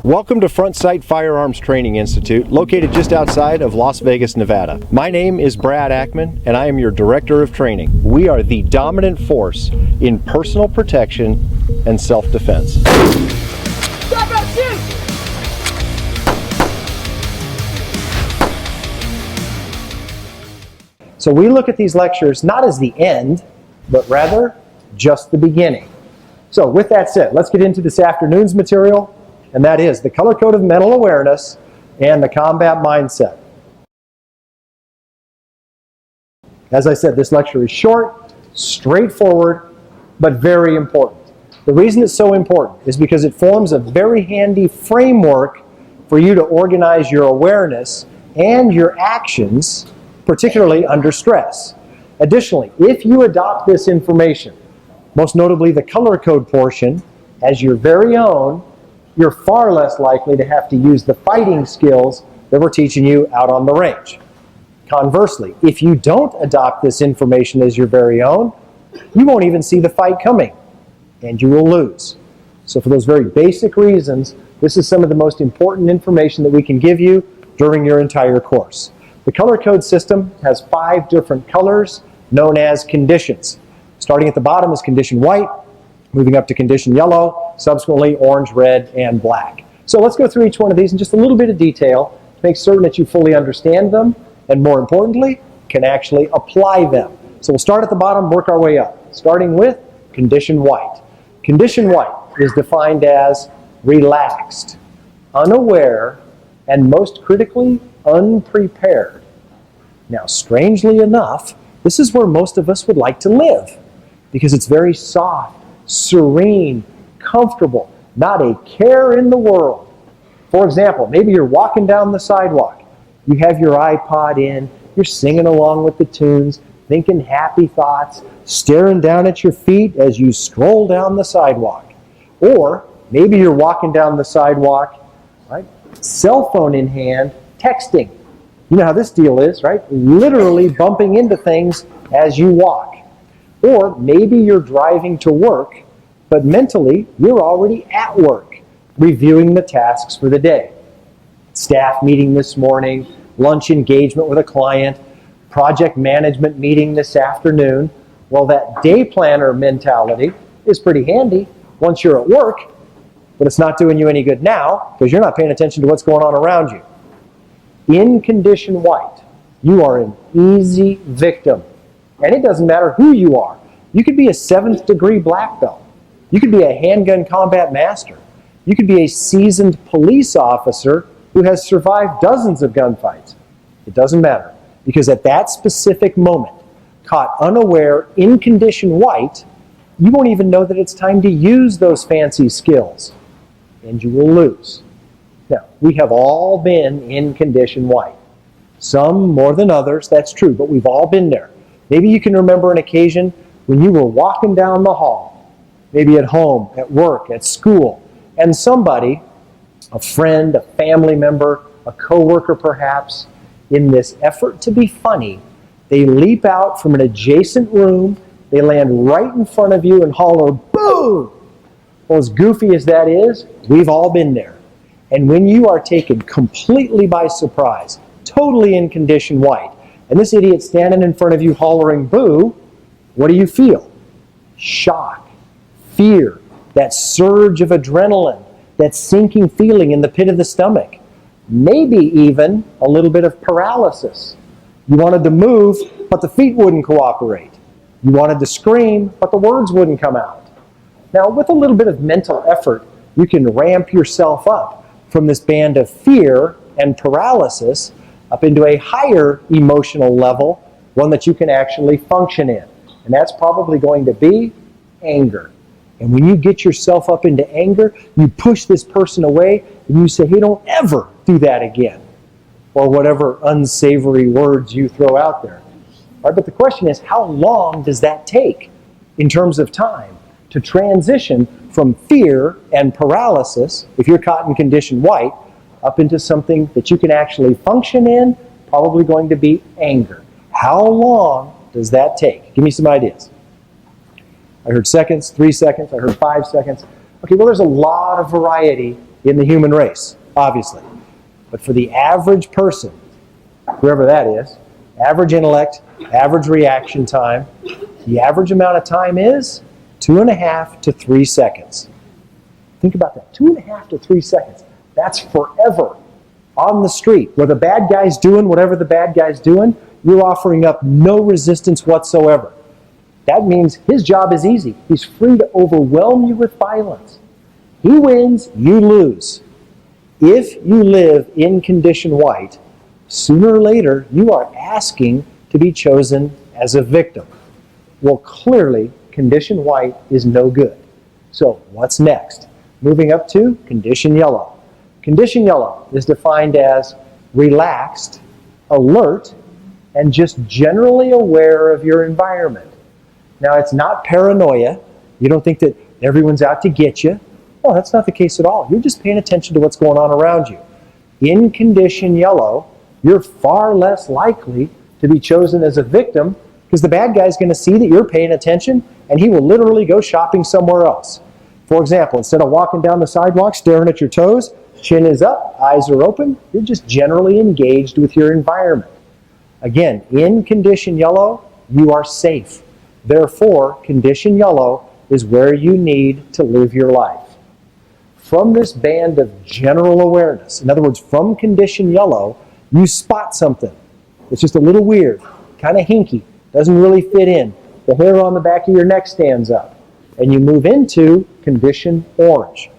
Welcome to Sight Firearms Training Institute, located just outside of Las Vegas, Nevada. My name is Brad Ackman, and I am your Director of Training. We are the dominant force in personal protection and self-defense. Stop and shoot! So we look at these lectures not as the end, but rather just the beginning. So with that said, let's get into this afternoon's material, and that is the color code of mental awareness and the combat mindset. As I said, this lecture is short, straightforward, but very important. The reason it's so important is because it forms a very handy framework for you to organize your awareness and your actions, particularly under stress. Additionally, if you adopt this information, most notably the color code portion, as your very own, you're far less likely to have to use the fighting skills that we're teaching you out on the range. Conversely, if you don't adopt this information as your very own, you won't even see the fight coming, and you will lose. So for those very basic reasons, this is some of the most important information that we can give you during your entire course. The color code system has 5 different colors known as conditions. Starting at the bottom is condition white, moving up to condition yellow, subsequently orange, red, and black. So let's go through each one of these in just a little bit of detail to make certain that you fully understand them, and more importantly, can actually apply them. So we'll start at the bottom, work our way up, starting with condition white. Condition white is defined as relaxed, unaware, and most critically, unprepared. Now, strangely enough, this is where most of us would like to live, because it's very soft, serene, comfortable, not a care in the world. For example, maybe you're walking down the sidewalk, you have your iPod in, you're singing along with the tunes, thinking happy thoughts, staring down at your feet as you stroll down the sidewalk. Or maybe you're walking down the sidewalk, right? Cell phone in hand, texting. You know how this deal is, right? Literally bumping into things as you walk. Or maybe you're driving to work, but mentally you're already at work, reviewing the tasks for the day. Staff meeting this morning, lunch engagement with a client, project management meeting this afternoon. Well, that day planner mentality is pretty handy once you're at work, but it's not doing you any good now because you're not paying attention to what's going on around you. In condition white, you are an easy victim. And it doesn't matter who you are. You could be a 7th degree black belt. You could be a handgun combat master. You could be a seasoned police officer who has survived dozens of gunfights. It doesn't matter, because at that specific moment, caught unaware in condition white, you won't even know that it's time to use those fancy skills, and you will lose. Now, we have all been in condition white. Some more than others, that's true, but we've all been there. Maybe you can remember an occasion when you were walking down the hall, maybe at home, at work, at school, and somebody, a friend, a family member, a coworker perhaps, in this effort to be funny, they leap out from an adjacent room, they land right in front of you and holler, "Boom!" Well, as goofy as that is, we've all been there. And when you are taken completely by surprise, totally in condition white, and this idiot's standing in front of you hollering boo, what do you feel? Shock, fear, that surge of adrenaline, that sinking feeling in the pit of the stomach, maybe even a little bit of paralysis. You wanted to move, but the feet wouldn't cooperate. You wanted to scream, but the words wouldn't come out. Now, with a little bit of mental effort, you can ramp yourself up from this band of fear and paralysis up into a higher emotional level, one that you can actually function in. And that's probably going to be anger. And when you get yourself up into anger, you push this person away and you say, "Hey, don't ever do that again." Or whatever unsavory words you throw out there. All right, but the question is, how long does that take in terms of time to transition from fear and paralysis, if you're caught in condition white, up into something that you can actually function in, probably going to be anger. How long does that take? Give me some ideas. I heard seconds, 3 seconds, I heard 5 seconds. Okay, well, there's a lot of variety in the human race, obviously. But for the average person, whoever that is, average intellect, average reaction time, the average amount of time is 2.5 to 3 seconds. Think about that, 2.5 to 3 seconds. That's forever on the street. Where the bad guy's doing whatever the bad guy's doing, you're offering up no resistance whatsoever. That means his job is easy. He's free to overwhelm you with violence. He wins, you lose. If you live in condition white, sooner or later you are asking to be chosen as a victim. Well, clearly, condition white is no good. So what's next? Moving up to condition yellow. Condition yellow is defined as relaxed, alert, and just generally aware of your environment. Now, it's not paranoia. You don't think that everyone's out to get you. No, that's not the case at all. You're just paying attention to what's going on around you. In condition yellow, you're far less likely to be chosen as a victim because the bad guy's going to see that you're paying attention and he will literally go shopping somewhere else. For example, instead of walking down the sidewalk staring at your toes, chin is up, eyes are open, you're just generally engaged with your environment. Again, in condition yellow, you are safe. Therefore, condition yellow is where you need to live your life. From this band of general awareness, in other words, from condition yellow, you spot something. It's just a little weird, kind of hinky, doesn't really fit in. The hair on the back of your neck stands up. And you move into condition orange.